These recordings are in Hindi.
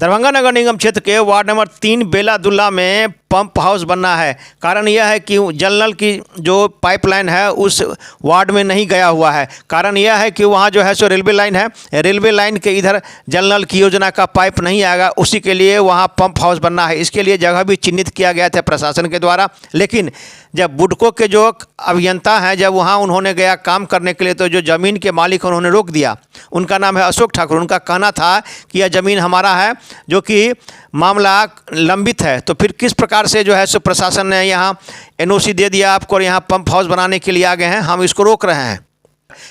दरभंगा नगर निगम क्षेत्र के वार्ड नंबर 3 बेलादुल्ला में पंप हाउस बनना है। कारण यह है कि जल नल की जो पाइपलाइन है उस वार्ड में नहीं गया हुआ है। कारण यह है कि वहाँ जो है सो रेलवे लाइन है, रेलवे लाइन के इधर जल नल की योजना का पाइप नहीं आएगा, उसी के लिए वहाँ पंप हाउस बनना है। इसके लिए जगह भी चिन्हित किया गया था प्रशासन के द्वारा, लेकिन जब बुडको के जो अभियंता हैं जब वहाँ उन्होंने गया काम करने के लिए तो जो ज़मीन के मालिक उन्होंने रोक दिया। उनका नाम है अशोक ठाकुर। उनका कहना था कि यह ज़मीन हमारा है, जो कि मामला लंबित है। तो फिर किस प्रकार से जो है सो प्रशासन ने यहाँ एनओसी दे दिया आपको और यहाँ पंप हाउस बनाने के लिए आ गए हैं, हम इसको रोक रहे हैं।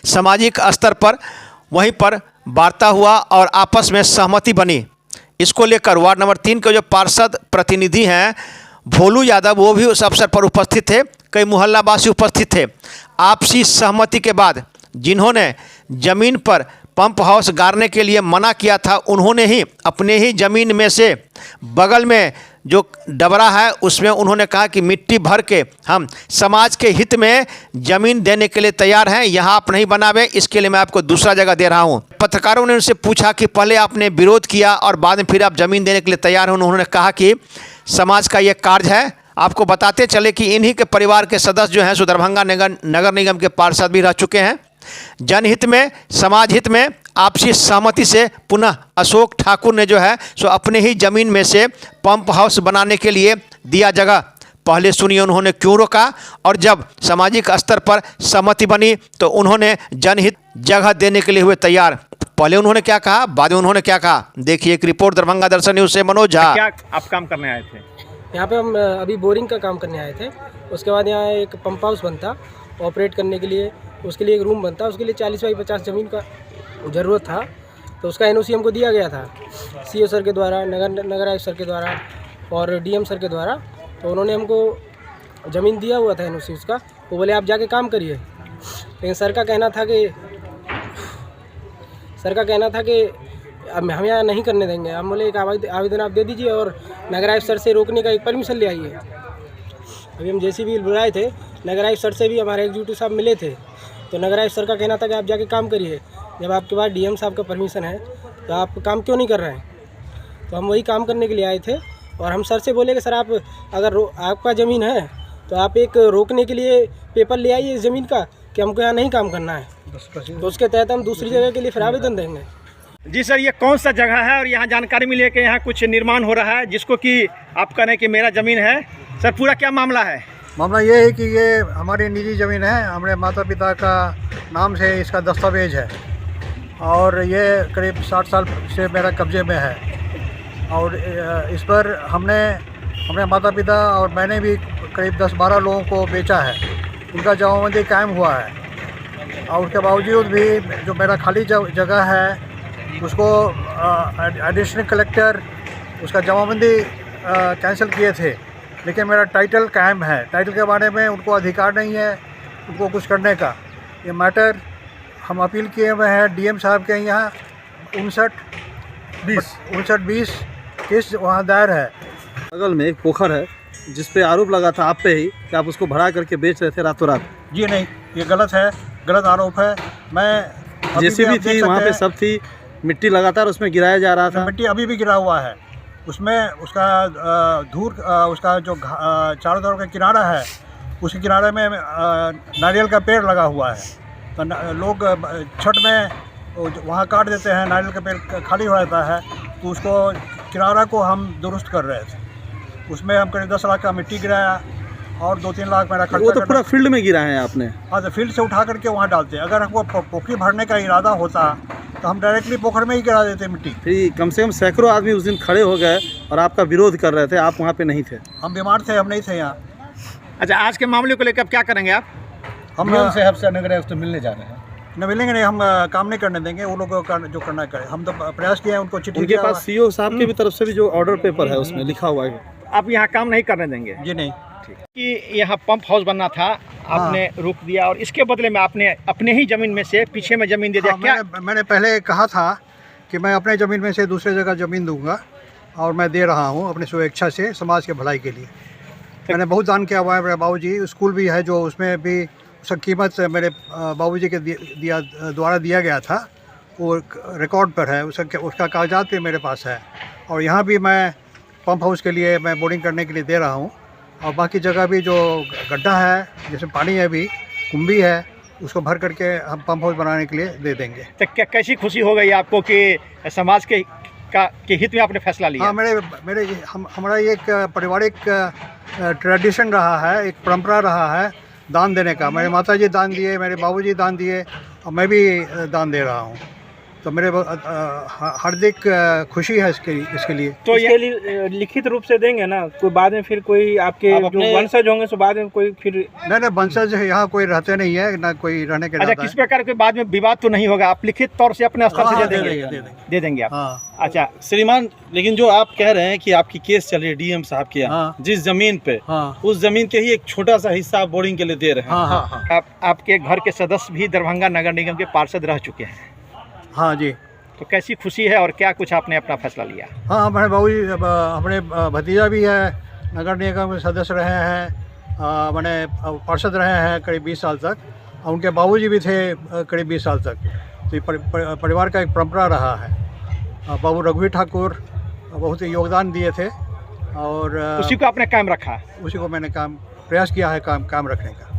सामाजिक स्तर पर वहीं पर वार्ता हुआ और आपस में सहमति बनी। इसको लेकर वार्ड नंबर 3 के जो पार्षद प्रतिनिधि हैं भोलू यादव, वो भी उस अवसर पर उपस्थित थे। कई मोहल्लावासी उपस्थित थे। आपसी सहमति के बाद जिन्होंने ज़मीन पर पंप हाउस गाड़ने के लिए मना किया था, उन्होंने ही अपने ही ज़मीन में से बगल में जो डबरा है उसमें उन्होंने कहा कि मिट्टी भर के हम समाज के हित में ज़मीन देने के लिए तैयार हैं, यहाँ आप नहीं बनावे, इसके लिए मैं आपको दूसरा जगह दे रहा हूँ। पत्रकारों ने उनसे पूछा कि पहले आपने विरोध किया और बाद में फिर आप ज़मीन देने के लिए तैयार हैं। उन्होंने कहा कि समाज का ये कार्य है। आपको बताते चले कि इन्हीं के परिवार के सदस्य जो हैं सो दरभंगा नगर निगम के पार्षद भी रह चुके हैं। जनहित में, समाज हित में आपसी सहमति से पुनः अशोक ठाकुर ने जो है सो अपने ही ज़मीन में से पंप हाउस बनाने के लिए दिया जगह। पहले सुनिए उन्होंने क्यों रोका, और जब सामाजिक स्तर पर सहमति बनी तो उन्होंने जनहित जगह देने के लिए हुए तैयार। पहले उन्होंने क्या कहा, बाद में उन्होंने क्या कहा, देखिए एक रिपोर्ट दरभंगा दर्शन न्यूज़ से मनोज झा। क्या आप काम करने आए थे यहाँ पे? हम अभी बोरिंग का काम करने आए थे। उसके बाद यहाँ एक पंप हाउस बनता ऑपरेट करने के लिए, उसके लिए एक रूम बनता, उसके लिए 40 बाई 50 ज़मीन का ज़रूरत था। तो उसका एनओसी हमको दिया गया था सीओ सर के द्वारा, नगर आयुक्त सर के द्वारा और डीएम सर के द्वारा। तो उन्होंने हमको ज़मीन दिया हुआ था एनओसी उसका। वो बोले आप जाके काम करिए, लेकिन सर का कहना था कि अब हम यहाँ नहीं करने देंगे। हम बोले एक आवेदन आप दे दीजिए और नगर आयुक्त सर से रोकने का एक परमिशन ले आइए। अभी हम जेसीबी बुलाए थे, नगर आयुक्त सर से भी हमारे एग्जीक्यूटिव साहब मिले थे। तो नगर आयुक्त सर का कहना था कि आप जाके काम करिए, जब आपके पास डीएम साहब का परमिशन है तो आप काम क्यों नहीं कर रहे हैं। तो हम वही काम करने के लिए आए थे और हम सर से बोले कि सर आप अगर आपका ज़मीन है तो आप एक रोकने के लिए पेपर ले आइए इस ज़मीन का कि हमको यहाँ नहीं काम करना है। तो उसके तहत हम दूसरी जगह के लिए फिर आवेदन देंगे। जी सर, ये कौन सा जगह है और यहाँ जानकारी मिली है कि यहाँ कुछ निर्माण हो रहा है जिसको कि आप कह रहे हैं कि मेरा ज़मीन है। सर पूरा क्या मामला है? मामला ये है कि ये हमारी निजी ज़मीन है, हमारे माता पिता का नाम से इसका दस्तावेज है और ये करीब 60 साल से मेरा कब्जे में है। और इस पर हमने माता पिता और मैंने भी करीब 10-12 लोगों को बेचा है। उनका जमाबंदी कायम हुआ है और उसके बावजूद भी जो मेरा खाली जगह है उसको एडिशनल कलेक्टर उसका जमाबंदी कैंसिल किए थे, लेकिन मेरा टाइटल कायम है। टाइटल के बारे में उनको अधिकार नहीं है उनको कुछ करने का। ये मैटर हम अपील किए हुए हैं डीएम साहब के यहाँ 59-20 केस वहाँ दायर है। बगल में एक पोखर है जिस पे आरोप लगा था आप पे ही कि आप उसको भरा करके बेच रहे थे रातों रात। जी नहीं, ये गलत है, गलत आरोप है। मैं जेसीबी थी वहाँ पे, सब थी, मिट्टी लगातार उसमें गिराया जा रहा था। मिट्टी अभी भी गिरा हुआ है उसमें। उसका धूर उसका जो चारों तरफ का किनारा है उसके किनारे में नारियल का पेड़ लगा हुआ है। तो लोग छठ में वहाँ काट देते हैं, नारियल का पेड़ खाली हो जाता है, तो उसको किनारा को हम दुरुस्त कर रहे थे। उसमें हम करीब 10 लाख का मिट्टी गिराया और 2-3 लाख मेरा खर्चा। वो तो पूरा फील्ड में गिरा है आपने? हाँ, तो फील्ड से उठा करके वहाँ डालते। अगर हमको पोखरी भरने का इरादा होता तो हम डायरेक्टली पोखर में ही गिरा देते मिट्टी। फिर कम से कम सैकड़ों आदमी उस दिन खड़े हो गए और आपका विरोध कर रहे थे, आप वहाँ पे नहीं थे। हम बीमार थे, हम नहीं थे यहाँ। अच्छा, आज के मामले को लेकर क्या करेंगे आप? हम से नगर आयुक्त मिलने जा रहे हैं। न मिलेंगे नहीं, हम काम नहीं करने देंगे। वो लोग जो करना करें। हम तो प्रयास किए हैं, उनको चिट्ठी उनके पास सीओ साहब के भी तरफ से भी जो ऑर्डर पेपर है उसमें लिखा हुआ है। आप यहाँ काम नहीं करने देंगे? जी नहीं। कि यहाँ पंप हाउस बनना था, आपने रोक दिया और इसके बदले में आपने अपने ही ज़मीन में से पीछे में ज़मीन दे दिया। क्या मैंने पहले कहा था कि मैं अपने ज़मीन में से दूसरे जगह ज़मीन दूंगा और मैं दे रहा हूँ अपनी स्वेच्छा से समाज के भलाई के लिए। मैंने बहुत दान किया हुआ है। मेरे बाबूजी स्कूल भी है जो उसमें भी उसका कीमत मेरे बाबूजी के द्वारा दिया गया था, वो रिकॉर्ड पर है, उसका कागजात भी मेरे पास है। और यहाँ भी मैं पंप हाउस के लिए मैं बोरिंग करने के लिए दे रहा हूँ। और बाकी जगह भी जो गड्ढा है जिसमें पानी है अभी कुंभी है उसको भर करके हम पंप हाउस बनाने के लिए दे देंगे। तो क्या कैसी खुशी हो गई आपको कि समाज के हित में आपने फैसला लिया? हाँ, हमारा ये एक पारिवारिक ट्रेडिशन रहा है, एक परंपरा रहा है दान देने का। मेरे माताजी दान दिए, मेरे बाबूजी दान दिए और मैं भी दान दे रहा हूँ। तो मेरे हार्दिक खुशी है इसके लिए। तो इसके लिए लिखित रूप से देंगे ना, कोई बाद में फिर कोई आपके जो वंशज होंगे सो बाद में कोई फिर नहीं वंशज यहाँ कोई रहते नहीं है ना, कोई रहने के अच्छा, किस प्रकार के बाद में विवाद तो नहीं होगा? आप लिखित तौर से अपने स्तर से दे देंगे आप? हाँ। अच्छा श्रीमान, लेकिन जो आप कह रहे हैं कि आपकी केस चल रही है डीएम साहब के यहाँ, हाँ। जिस जमीन पे, हाँ। उस जमीन के ही एक छोटा सा हिस्सा आप बोरिंग के लिए दे रहे हैं। हाँ, हाँ। आपके घर के सदस्य भी दरभंगा नगर निगम के पार्षद रह चुके हैं। हाँ जी। तो कैसी खुशी है और क्या कुछ आपने अपना फैसला लिया? हाँ, हमारे बाबूजी अपने भतीजा भी है, नगर निगम के सदस्य रहे हैं, मैंने पार्षद रहे हैं करीब 20 साल तक, और उनके बाबूजी भी थे करीब 20 साल तक। तो ये परिवार का एक परंपरा रहा है। बाबू रघुवीर ठाकुर बहुत ही योगदान दिए थे और उसी को आपने कायम रखा? उसी को मैंने प्रयास किया है काम रखने का।